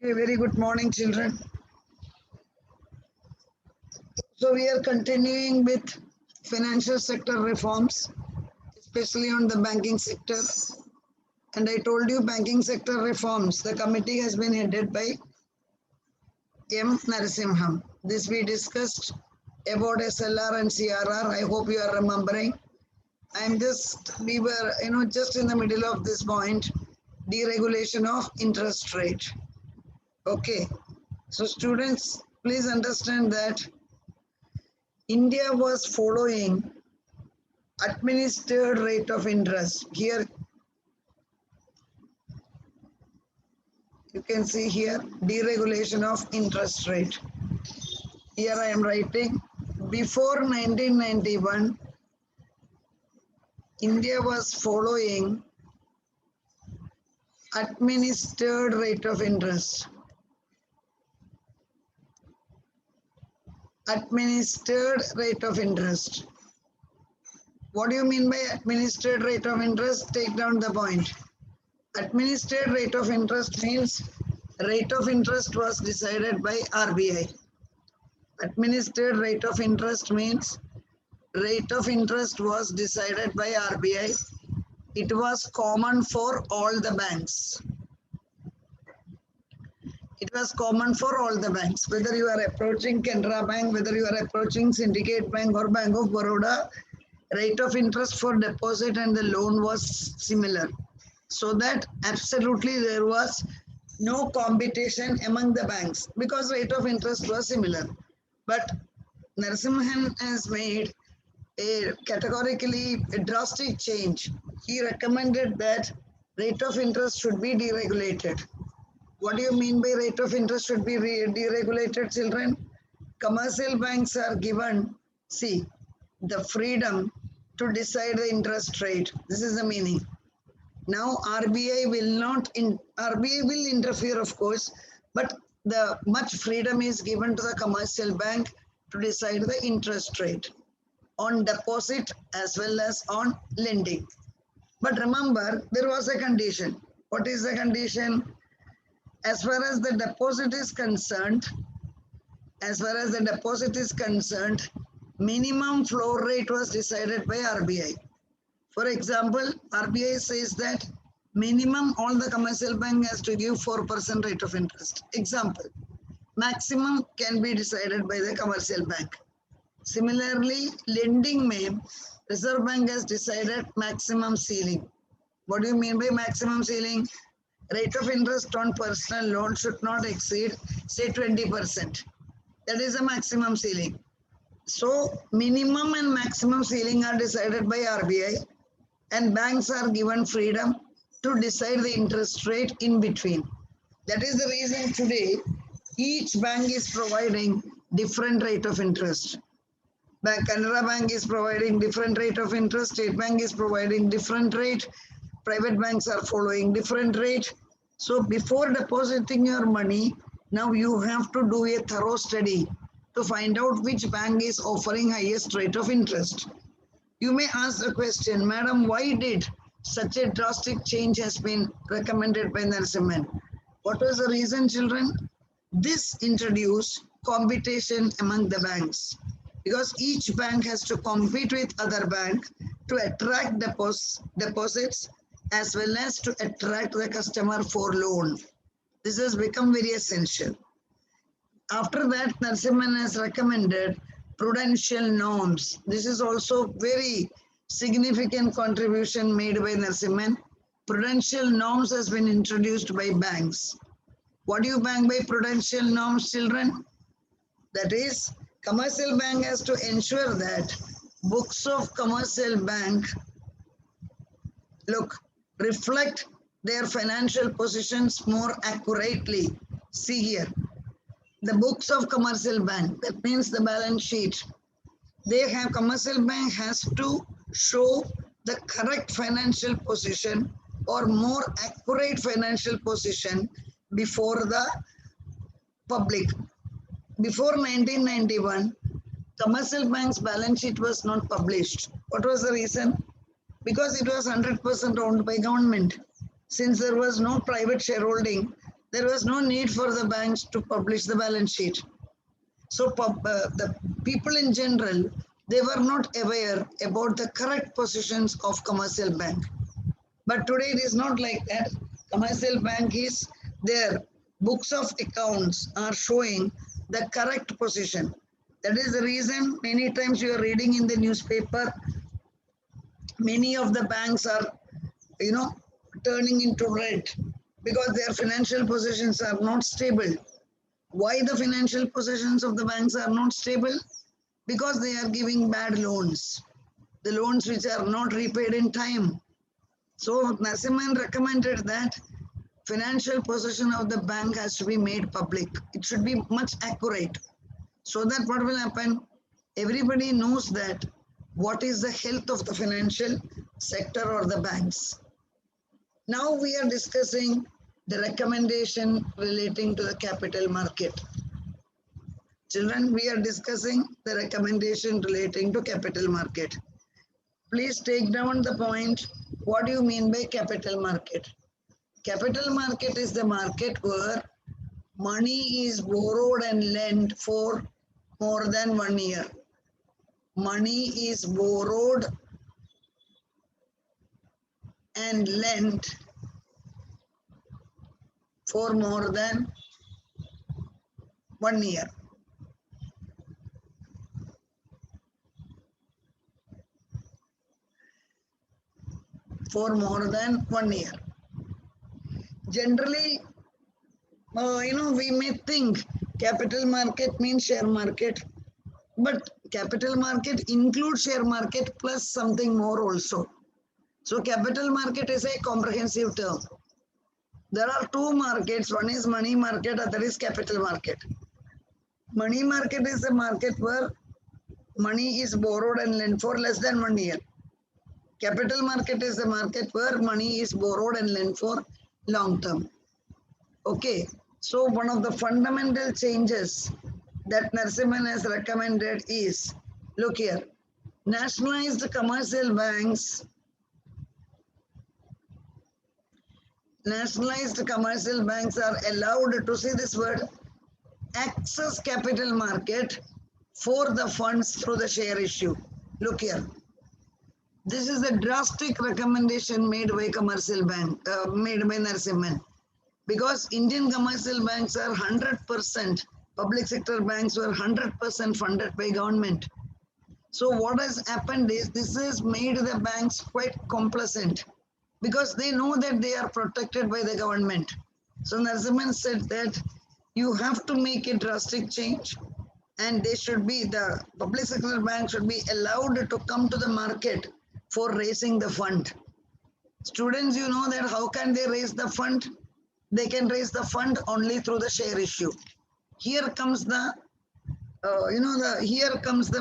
A very good morning, children. So we are continuing with financial sector reforms, especially on the banking sector. And I told you banking sector reforms. The committee has been headed by M. Narasimham. This we discussed about SLR and CRR. I hope you are remembering. We were, just in the middle of this point, deregulation of interest rate. Okay. So students, please understand that India was following administered rate of interest. Here you can see here deregulation of interest rate. Here I am writing before 1991 India was following administered rate of interest. Administered rate of interest. What do you mean by administered rate of interest? Take down the point. Administered rate of interest means rate of interest was decided by RBI. Administered rate of interest means rate of interest was decided by RBI. It was common for all the banks. It was common for all the banks. Whether you are approaching Canara Bank, whether you are approaching Syndicate Bank or Bank of Baroda, rate of interest for deposit and the loan was similar. So that absolutely there was no competition among the banks because rate of interest was similar. But Narasimhan has made a categorically a drastic change. He recommended that rate of interest should be deregulated. What do you mean by rate of interest should be deregulated, children? Commercial banks are given, the freedom to decide the interest rate. This is the meaning. Now RBI will interfere, of course, but the much freedom is given to the commercial bank to decide the interest rate on deposit as well as on lending. But remember, there was a condition. What is the condition? As far as the deposit is concerned, minimum floor rate was decided by RBI. For example, RBI says that minimum all the commercial bank has to give 4% rate of interest. Example, maximum can be decided by the commercial bank. Similarly, lending Reserve Bank has decided maximum ceiling. What do you mean by maximum ceiling? Rate of interest on personal loan should not exceed, say, 20%. That is a maximum ceiling. So, minimum and maximum ceiling are decided by RBI and banks are given freedom to decide the interest rate in between. That is the reason today each bank is providing different rate of interest. Canara Bank is providing different rate of interest, State Bank is providing different rate, private banks are following different rate. So before depositing your money, now you have to do a thorough study to find out which bank is offering highest rate of interest. You may ask the question, Madam, why did such a drastic change has been recommended by Narasimhan? What was the reason, children? This introduced competition among the banks because each bank has to compete with other bank to attract deposits as well as to attract the customer for loan. This has become very essential. After that, Narasimhan has recommended prudential norms. This is also very significant contribution made by Narasimhan. Prudential norms has been introduced by banks. What do you bank by prudential norms, children? That is, commercial bank has to ensure that books of commercial bank reflect their financial positions more accurately. See here, the books of commercial bank, that means the balance sheet. Commercial bank has to show the correct financial position or more accurate financial position before the public. Before 1991, commercial bank's balance sheet was not published. What was the reason? Because it was 100% owned by government. Since there was no private shareholding, There was no need for the banks to publish the balance sheet. So the people in general, they were not aware about the correct positions of commercial bank. But today it is not like that. Commercial bank is their books of accounts are showing the correct position. That is the reason many times you are reading in the newspaper, many of the banks are, turning into red because their financial positions are not stable. Why the financial positions of the banks are not stable? Because they are giving bad loans, the loans which are not repaid in time. So Narasimhan recommended that financial position of the bank has to be made public. It should be much accurate. So that what will happen? Everybody knows that what is the health of the financial sector or the banks. Now we are discussing the recommendation relating to the capital market. Children, we are discussing the recommendation relating to capital market. Please take down the point. What do you mean by capital market? Capital market is the market where money is borrowed and lent for more than 1 year. Money is borrowed and lent for more than 1 year. For more than 1 year. Generally, we may think capital market means share market, but capital market includes share market plus something more also. So capital market is a comprehensive term. There are two markets. One is money market, other is capital market. Money market is a market where money is borrowed and lent for less than 1 year. Capital market is the market where money is borrowed and lent for long term. Okay, so one of the fundamental changes that Narasimhan has recommended is, look here, nationalized commercial banks are allowed to, see this word, access capital market for the funds through the share issue. Look here. This is a drastic recommendation made by Narasimhan, because Indian commercial banks are 100%, public sector banks were 100% funded by government. So what has happened is this has made the banks quite complacent because they know that they are protected by the government. So Narasimhan said that you have to make a drastic change, and the public sector bank should be allowed to come to the market for raising the fund. Students, you know that how can they raise the fund? They can raise the fund only through the share issue. Here comes the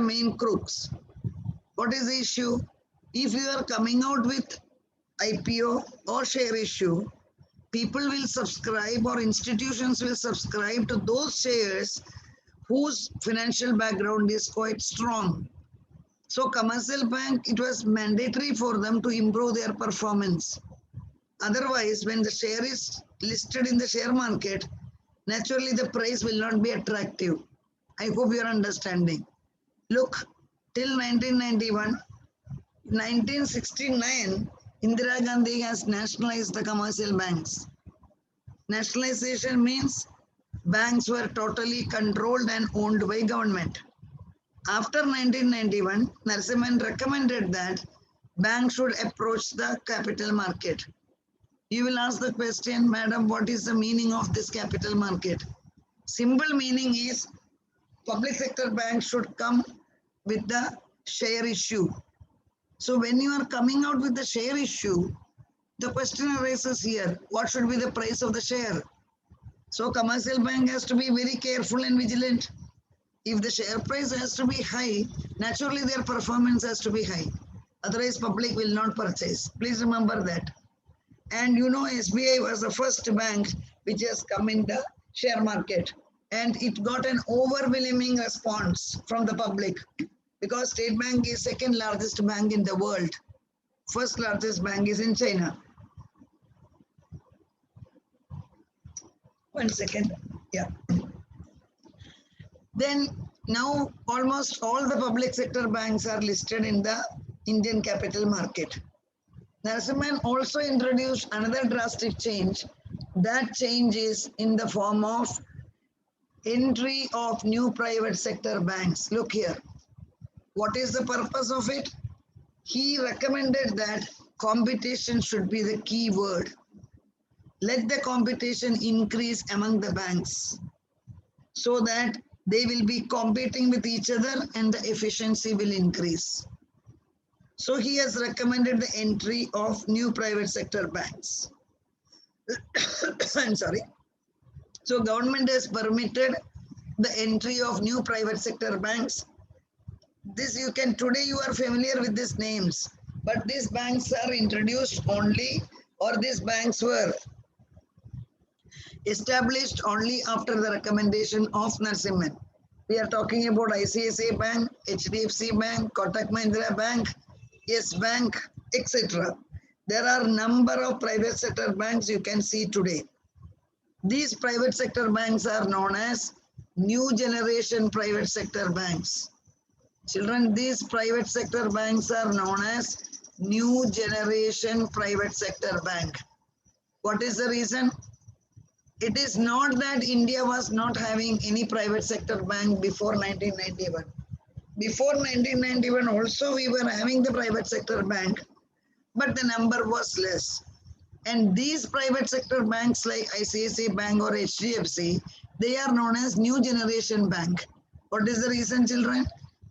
main crux. What is the issue? If you are coming out with IPO or share issue, people will subscribe or institutions will subscribe to those shares whose financial background is quite strong. So commercial bank, it was mandatory for them to improve their performance. Otherwise, when the share is listed in the share market, naturally the price will not be attractive. I hope you are understanding. Look, till 1991, 1969, Indira Gandhi has nationalized the commercial banks. Nationalization means banks were totally controlled and owned by government. After 1991, Narasimhan recommended that banks should approach the capital market. You will ask the question, madam, what is the meaning of this capital market? Simple meaning is public sector banks should come with the share issue. So when you are coming out with the share issue, the question arises here, what should be the price of the share? So commercial bank has to be very careful and vigilant. If the share price has to be high, naturally their performance has to be high. Otherwise, public will not purchase. Please remember that. And SBI was the first bank which has come in the share market. And it got an overwhelming response from the public because State Bank is second largest bank in the world. First largest bank is in China. 1 second. Yeah. Then now almost all the public sector banks are listed in the Indian capital market. Narasimhan also introduced another drastic change. That change is in the form of entry of new private sector banks. Look here. What is the purpose of it? He recommended that competition should be the key word. Let the competition increase among the banks so that they will be competing with each other and the efficiency will increase. So he has recommended the entry of new private sector banks. I'm sorry. So government has permitted the entry of new private sector banks. This you can, today you are familiar with these names, but these banks are introduced only, or these banks were established only after the recommendation of Narasimhan. We are talking about ICICI Bank, HDFC Bank, Kotak Mahindra Bank, Yes Bank, etc. There are number of private sector banks you can see today. These private sector banks are known as new generation private sector banks. Children, these private sector banks are known as new generation private sector bank. What is the reason? It is not that India was not having any private sector bank before 1991. Before 1991 also we were having the private sector bank, but the number was less. And these private sector banks like ICICI Bank or HDFC, they are known as new generation bank. What is the reason, children?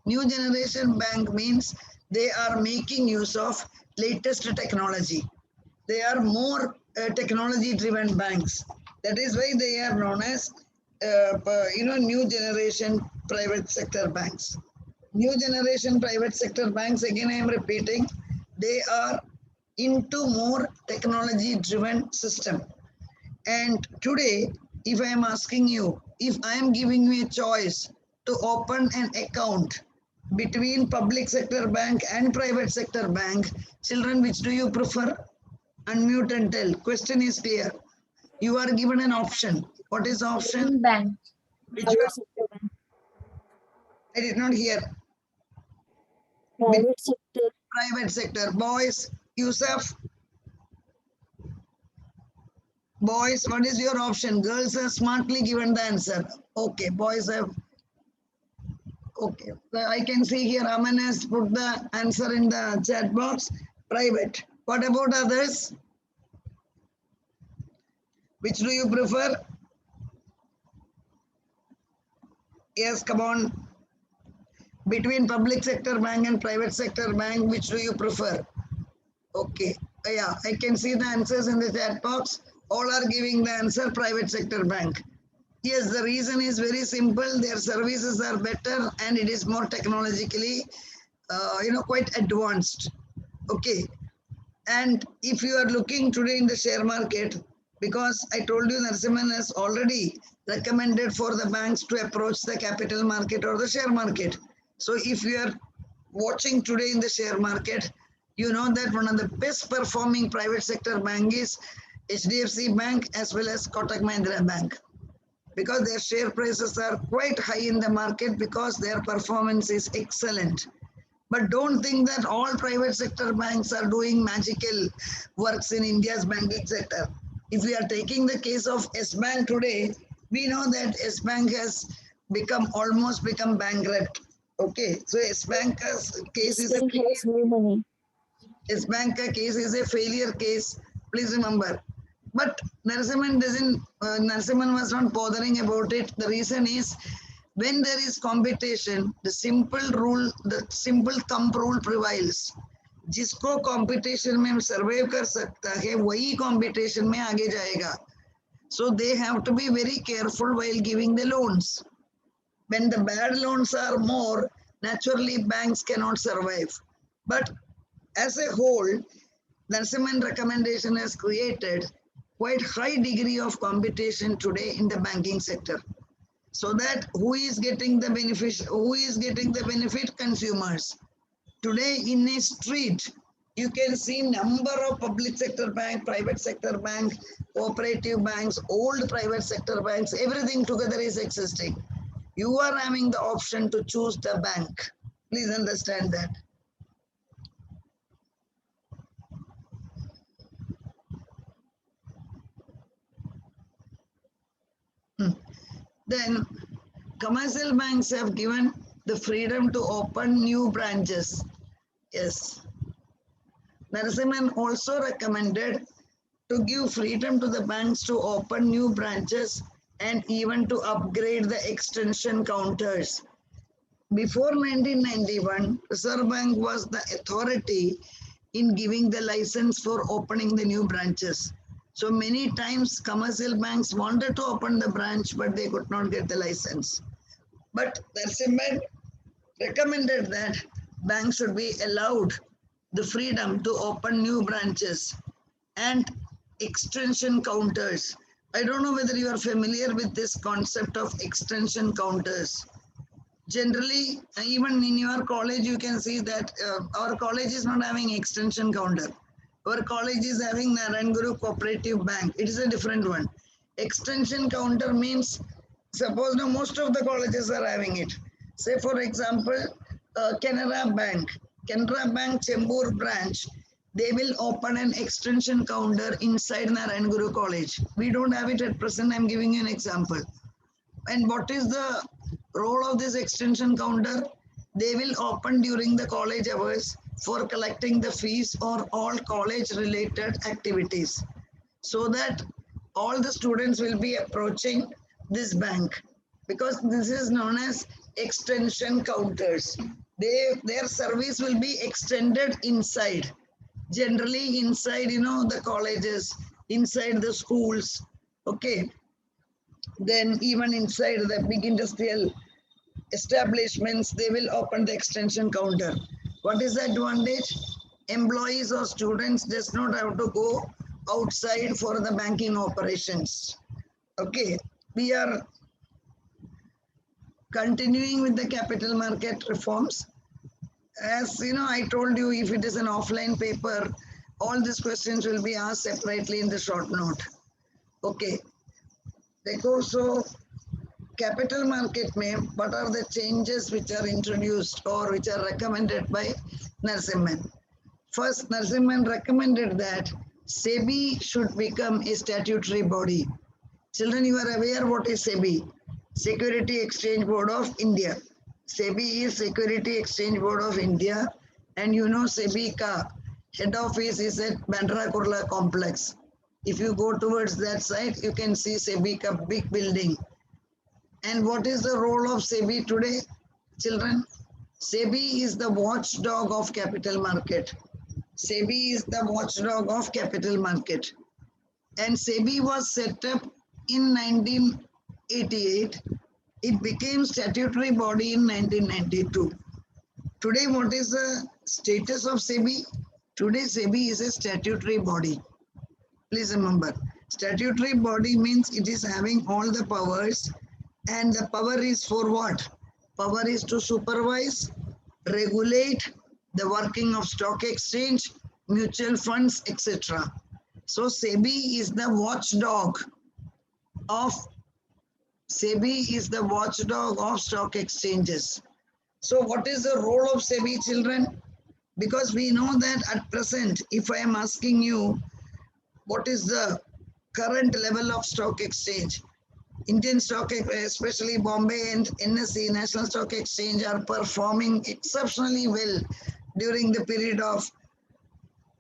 New generation bank means they are making use of latest technology. They are more technology driven banks. That is why they are known as new generation private sector banks. New generation private sector banks, again I am repeating, they are into more technology driven system. And today, if I am asking you, if I am giving you a choice to open an account between public sector bank and private sector bank, children, which do you prefer? Unmute and tell. Question is clear. You are given an option. What is the option? Bank. Which one? I did not hear. Private sector. Private sector. Boys, Yusuf. Boys, what is your option? Girls have smartly given the answer. Okay, boys have. Okay, I can see here Aman has put the answer in the chat box. Private. What about others? Which do you prefer? Yes, come on. Between public sector bank and private sector bank, which do you prefer? Okay, yeah, I can see the answers in the chat box. All are giving the answer private sector bank. Yes, the reason is very simple. Their services are better and it is more technologically, quite advanced. Okay. And if you are looking today in the share market, because I told you Narasimhan has already recommended for the banks to approach the capital market or the share market. So if you are watching today in the share market, you know that one of the best performing private sector bank is HDFC Bank as well as Kotak Mahindra Bank, because their share prices are quite high in the market because their performance is excellent. But don't think that all private sector banks are doing magical works in India's banking sector. If we are taking the case of S Bank today, we know that S Bank has almost become bankrupt. Okay, so S Bank's case is has no money. S Bank case is a failure case. Please remember. But Narasimhan was not bothering about it. The reason is, when there is competition, the simple thumb rule prevails. जिसको competition में survive कर सकता है, वही competition में आगे जाएगा. So they have to be very careful while giving the loans. When the bad loans are more, naturally banks cannot survive. But as a whole, Narasimhan recommendation has created quite high degree of competition today in the banking sector. So that who is getting the benefit? Consumers. Today in a street, You can see number of public sector bank, private sector bank, cooperative banks, old private sector banks, everything together is existing. You are having the option to choose the bank. Please understand that. Then commercial banks have given the freedom to open new branches. Yes. Narasimhan also recommended to give freedom to the banks to open new branches and even to upgrade the extension counters. Before 1991, Reserve Bank was the authority in giving the license for opening the new branches. So many times commercial banks wanted to open the branch, but they could not get the license. But Narasimhan recommended that banks should be allowed the freedom to open new branches and extension counters. I don't know whether you are familiar with this concept of extension counters. Generally, even in your college, you can see that our college is not having extension counter. Our college is having Naranguru Cooperative Bank. It is a different one. Extension counter means, suppose now most of the colleges are having it. Say for example, Canara Bank. Canara Bank Chembur branch, they will open an extension counter inside Naranguru College. We don't have it at present. I'm giving you an example. And what is the role of this extension counter? They will open during the college hours for collecting the fees or all college related activities, so that all the students will be approaching this bank, because this is known as extension counters. Their service will be extended inside, generally inside, the colleges, inside the schools. Okay, then even inside the big industrial establishments, they will open the extension counter. What is the advantage? Employees or students does not have to go outside for the banking operations. Okay, we are continuing with the capital market reforms. As you know, I told you, if it is an offline paper, all these questions will be asked separately in the short note. Okay, so capital market mein, what are the changes which are introduced or which are recommended by Narasimhan? First, Narasimhan recommended that SEBI should become a statutory body. Children, you are aware what is SEBI? Security Exchange Board of India. SEBI is Security Exchange Board of India, and you know SEBI ka head office is at Bandra Kurla complex. If you go towards that side, you can see SEBI ka big building. And what is the role of SEBI today, children? SEBI is the watchdog of capital market. SEBI is the watchdog of capital market. And SEBI was set up in 1988. It became statutory body in 1992. Today, what is the status of SEBI? Today, SEBI is a statutory body. Please remember, statutory body means it is having all the powers, and the power is for what? Power is to supervise, regulate the working of stock exchange, mutual funds, etc. So SEBI is the watchdog of stock exchanges. So what is the role of SEBI, children? Because we know that at present, if I am asking you what is the current level of stock exchange, Indian stock, especially Bombay and NSE, National Stock Exchange, are performing exceptionally well during the period of,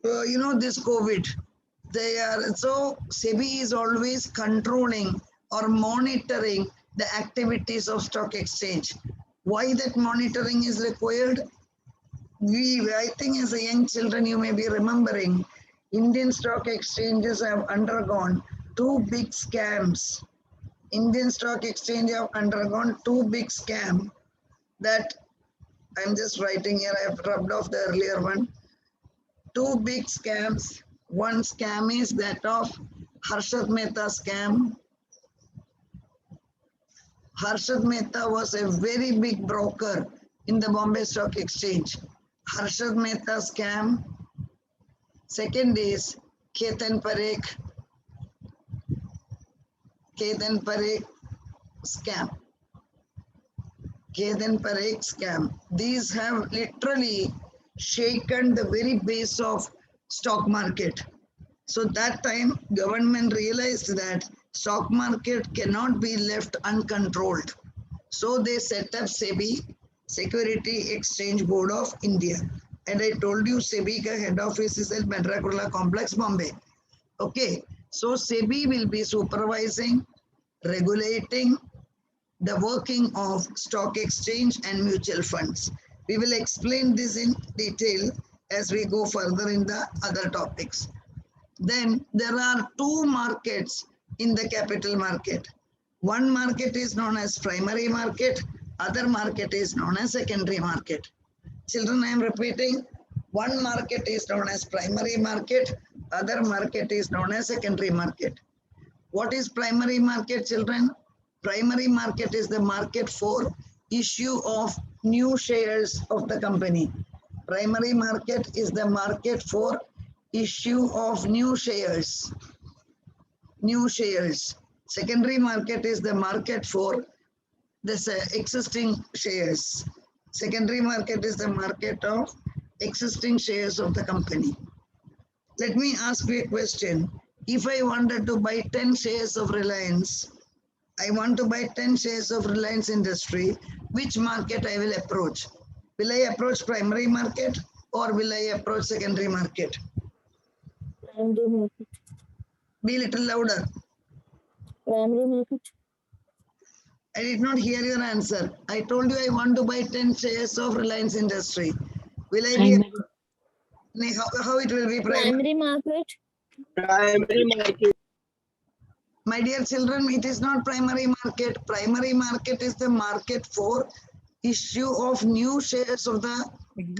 this COVID. So SEBI is always controlling or monitoring the activities of stock exchange. Why that monitoring is required? I think as a young children, you may be remembering, Indian stock exchanges have undergone two big scams. Indian stock exchange have undergone two big scams that I'm just writing here. I have rubbed off the earlier one. Two big scams. One scam is that of Harshad Mehta scam. Harshad Mehta was a very big broker in the Bombay Stock Exchange. Harshad Mehta scam. Second is Ketan Parek scam. Ketan Parek scam. These have literally shaken the very base of stock market. So that time government realized that stock market cannot be left uncontrolled. So they set up SEBI, Security Exchange Board of India. And I told you SEBI head office is at Madrakurla Complex, Bombay. Okay, so SEBI will be supervising, regulating the working of stock exchange and mutual funds. We will explain this in detail as we go further in the other topics. Then there are two markets in the capital market. One market is known as primary market, other market is known as secondary market. Children, I am repeating, one market is known as primary market, other market is known as secondary market. What is primary market, children? Primary market is the market for issue of new shares of the company. Primary market is the market for issue of new shares. Secondary market is the market for this existing shares. Secondary market is the market of existing shares of the company. Let me ask you a question. If I wanted to buy 10 shares of Reliance, I want to buy 10 shares of Reliance Industry, which market I will approach? Will I approach primary market or will I approach secondary market? Primary market. Be little louder. Primary market. I did not hear your answer. I told you I want to buy 10 shares of Reliance Industry. Will I be, how it will be Primary market. Primary market. My dear children, it is not primary market. Primary market is the market for issue of new shares of the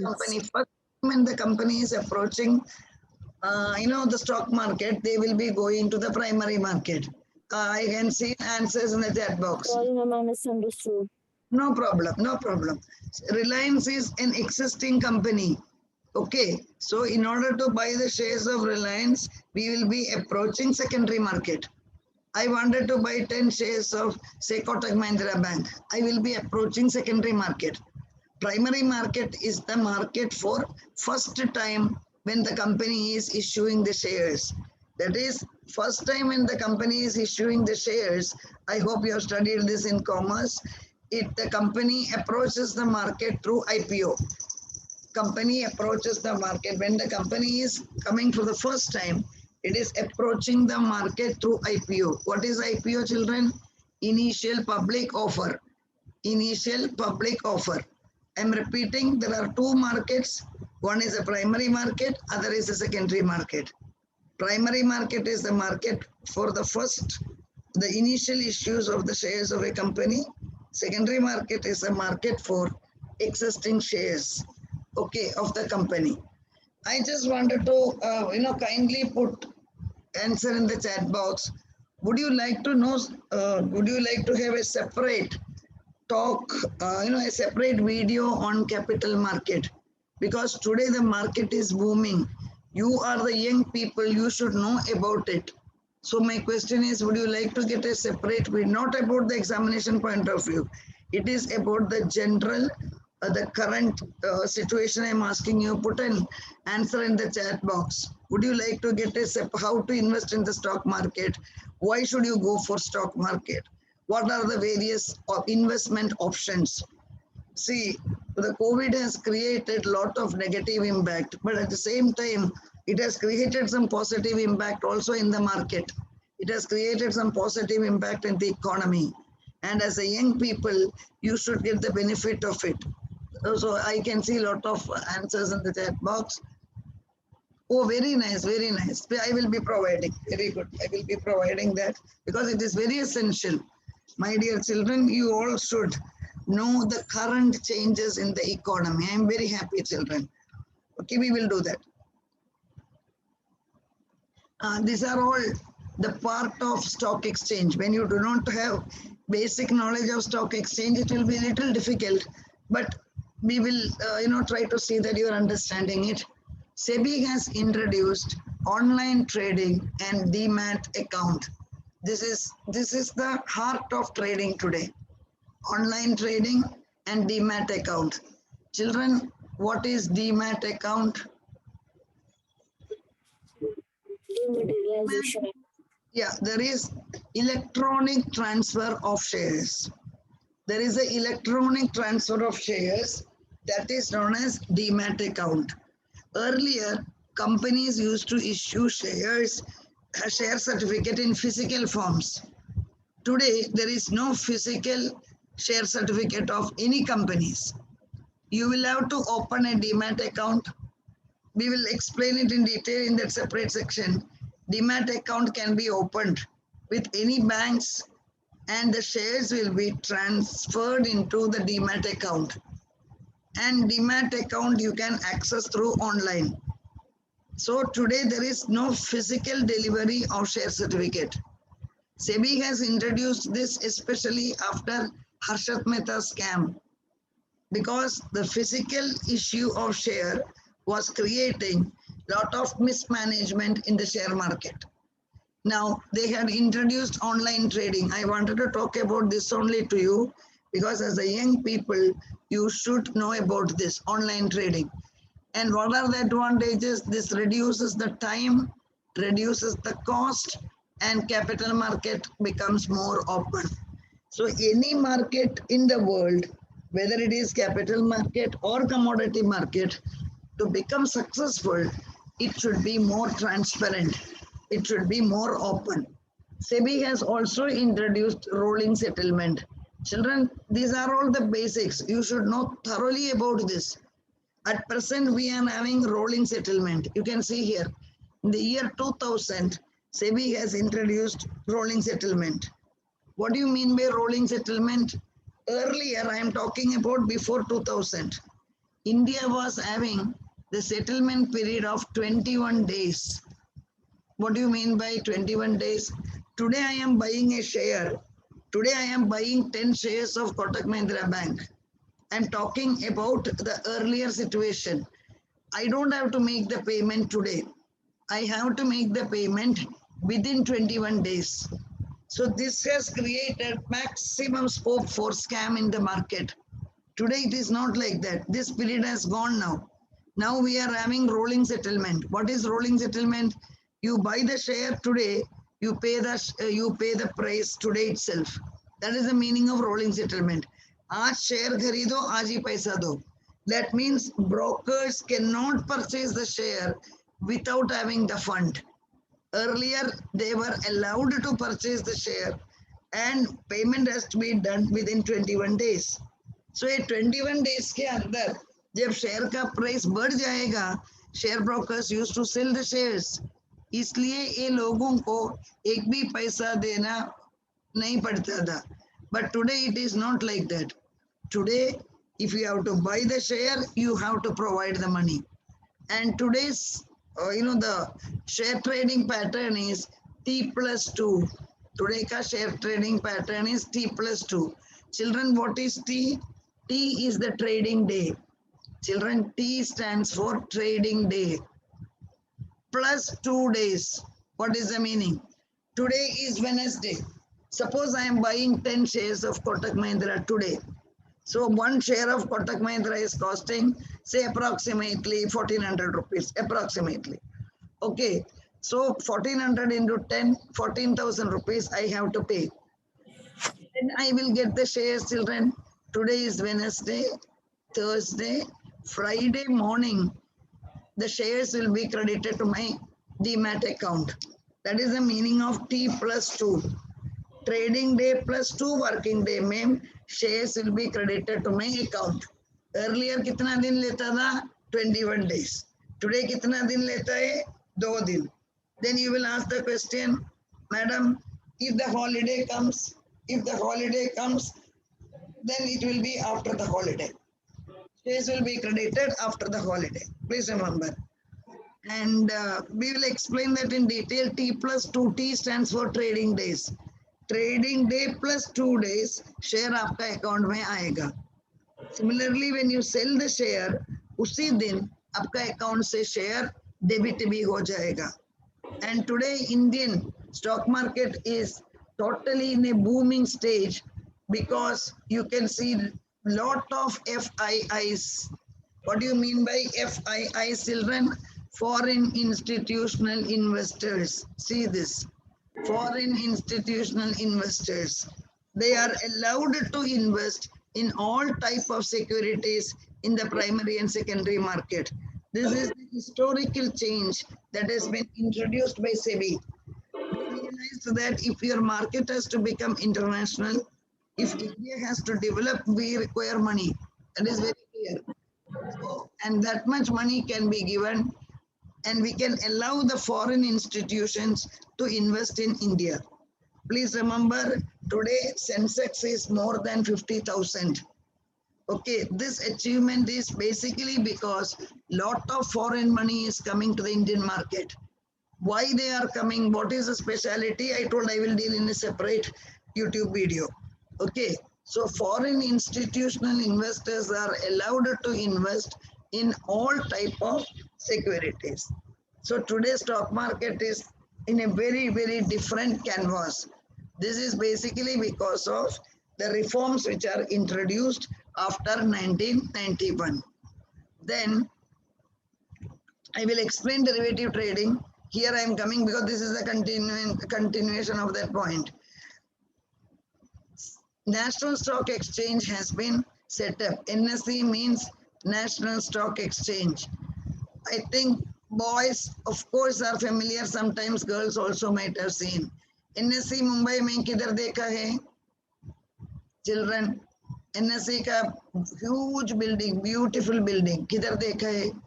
company. First, when the company is approaching, the stock market, they will be going to the primary market. I can see answers in the chat box. Sorry, ma'am, I misunderstood. No problem, no problem. Reliance is an existing company. Okay, so in order to buy the shares of Reliance, we will be approaching secondary market. I wanted to buy 10 shares of, say, Kotak Mahindra Bank. I will be approaching secondary market. Primary market is the market for first time when the company is issuing the shares. That is, first time when the company is issuing the shares. I hope you have studied this in commerce. The company approaches the market through IPO. Company approaches the market when the company is coming for the first time. It is approaching the market through IPO. What is IPO, children? Initial public offer. Initial public offer. I'm repeating, there are two markets. One is a primary market, other is a secondary market. Primary market is the market for the initial issues of the shares of a company. Secondary market is a market for existing shares, okay, of the company. I just wanted to, kindly put answer in the chat box. Would you like to know, would you like to have a separate talk, a separate video on capital market? Because today the market is booming. You are the young people, you should know about it. So my question is, would you like to get a separate video, not about the examination point of view. It is about the general, the current situation I'm asking you, put an answer in the chat box. Would you like to get how to invest in the stock market? Why should you go for stock market? What are the various investment options? See, the COVID has created a lot of negative impact, but at the same time, it has created some positive impact also in the market. It has created some positive impact in the economy. And as a young people, you should get the benefit of it. So I can see a lot of answers in the chat box. Oh, very nice, very nice. I will be providing, very good. I will be providing that because it is very essential. My dear children, you all should know the current changes in the economy. I am very happy, children. Okay, we will do that. These are all the part of stock exchange. When you do not have basic knowledge of stock exchange, it will be a little difficult, but we will, try to see that you are understanding it. SEBI has introduced online trading and demat account. This is the heart of trading today. Online trading and demat account. Children, what is demat account? Dematerialization. Yeah, there is electronic transfer of shares. There is an electronic transfer of shares that is known as demat account. Earlier, companies used to issue shares, a share certificate in physical forms. Today, there is no physical share certificate of any companies. You will have to open a demat account. We will explain it in detail in that separate section. Demat account can be opened with any banks and the shares will be transferred into the demat account. And demat account you can access through online. So today there is no physical delivery of share certificate. SEBI has introduced this especially after Harshat Mehta scam because the physical issue of share was creating lot of mismanagement in the share market. Now they had introduced online trading. I wanted to talk about this only to you because as a young people, you should know about this online trading. And what are the advantages? This reduces the time, reduces the cost, and capital market becomes more open. So any market in the world, whether it is capital market or commodity market, to become successful, it should be more transparent. It should be more open. SEBI has also introduced rolling settlement. Children, these are all the basics. You should know thoroughly about this. At present, we are having rolling settlement. You can see here, in the year 2000, SEBI has introduced rolling settlement. What do you mean by rolling settlement? Earlier, I am talking about before 2000. India was having the settlement period of 21 days. What do you mean by 21 days? Today I am buying a share. Today I am buying 10 shares of Kotak Mahindra Bank. I'm talking about the earlier situation. I don't have to make the payment today. I have to make the payment within 21 days. So this has created maximum scope for scam in the market. Today it is not like that. This period has gone now. Now we are having rolling settlement. What is rolling settlement? You buy the share today, you pay the price today itself. That is the meaning of rolling settlement. आज share खरीदो, आज ही पैसा दो. That means brokers cannot purchase the share without having the fund. Earlier, they were allowed to purchase the share and payment has to be done within 21 days. So ये 21 days के अंदर जब share का price बढ़ जाएगा, share brokers use to sell the shares. इसलिए ये लोगों को एक भी पैसा देना नहीं पड़ता था. But today it is not like that. Today, if you have to buy the share, you have to provide the money. And today's, the share trading pattern is T plus 2. Today ka share trading pattern is T plus 2. Children, what is T? T is the trading day. Children, T stands for trading day. Plus 2 days. What is the meaning? Today is Wednesday. Suppose I am buying 10 shares of Kotak Mahindra today. So one share of Kotak Mahindra is costing, say, approximately 1400 rupees, approximately. Okay, so 1400 into 10, 14,000 rupees I have to pay. Then I will get the shares, children. Today is Wednesday, Thursday, Friday morning, the shares will be credited to my demat account. That is the meaning of T plus 2. Trading day plus 2 working day में shares will be credited to my account. Earlier कितना दिन लेता था? 21 days. Today कितना दिन लेता है? 2 दिन. Then you will ask the question, madam, if the holiday comes, then it will be after the holiday. Shares will be credited after the holiday. Please remember. And we will explain that in detail. T plus 2T stands for trading days. Trading day plus 2 days, share आपका account में आएगा. Similarly, when you sell the share, उसी दिन आपका account से share debit भी हो जाएगा. And today Indian stock market is totally in a booming stage because you can see lot of FIIs. What do you mean by FIIs, children? Foreign institutional investors. See this. Foreign institutional investors. They are allowed to invest in all type of securities in the primary and secondary market. This is the historical change that has been introduced by SEBI. They realized that if your market has to become international, if India has to develop, we require money. That is very clear. So, and that much money can be given, and we can allow the foreign institutions to invest in India. Please remember, today Sensex is more than 50,000. Okay, this achievement is basically because lot of foreign money is coming to the Indian market. Why they are coming, what is the speciality, I told I will deal in a separate YouTube video. Okay, so foreign institutional investors are allowed to invest in all type of securities. So today's stock market is in a very, very different canvas. This is basically because of the reforms which are introduced after 1991. Then I will explain derivative trading. Here I am coming because this is a continuation of that point. National Stock Exchange has been set up. NSE means National Stock Exchange. I think boys, of course, are familiar. Sometimes girls also might have seen. NSE Mumbai में किधर देखा है? Children, NSE का huge building, beautiful building, किधर देखा है?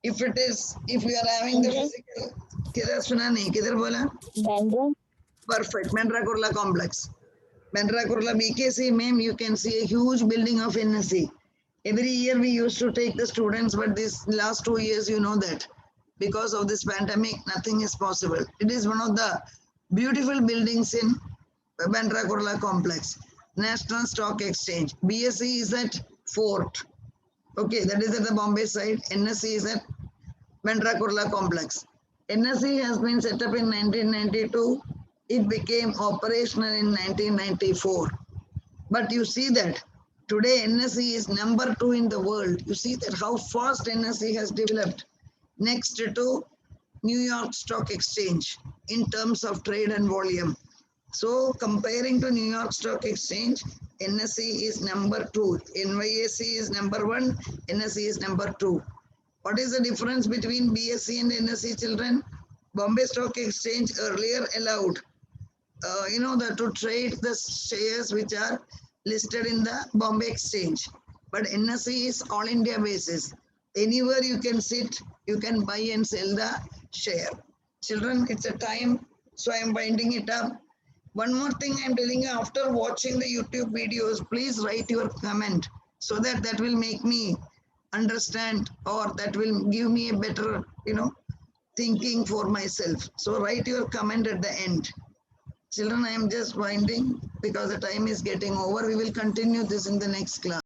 If you are having the Bandra. physical, किधर सुना नहीं, किधर बोला? Bandra. Perfect, Bandra Kurla complex. Bandra Kurla BKC, ma'am, you can see a huge building of NSE. Every year we used to take the students, but this last 2 years, you know that because of this pandemic, nothing is possible. It is one of the beautiful buildings in Bandra Kurla complex. National Stock Exchange. BSE is at Fort. Okay, that is at the Bombay side. NSE is at Bandra Kurla complex. NSE has been set up in 1992. It became operational in 1994. But you see that today NSE is number 2 in the world. You see that how fast NSE has developed. Next to New York Stock Exchange in terms of trade and volume. So comparing to New York Stock Exchange, NSE is number 2. NYSE is number 1. NSE is number 2. What is the difference between BSE and NSE, children? Bombay Stock Exchange earlier allowed to trade the shares which are listed in the Bombay Exchange. But NSE is all India basis. Anywhere you can sit, you can buy and sell the share. Children, it's a time, so I am winding it up. One more thing I am telling you, after watching the YouTube videos, please write your comment so that will make me understand, or that will give me a better, thinking for myself. So write your comment at the end. Children, I am just winding because the time is getting over. We will continue this in the next class.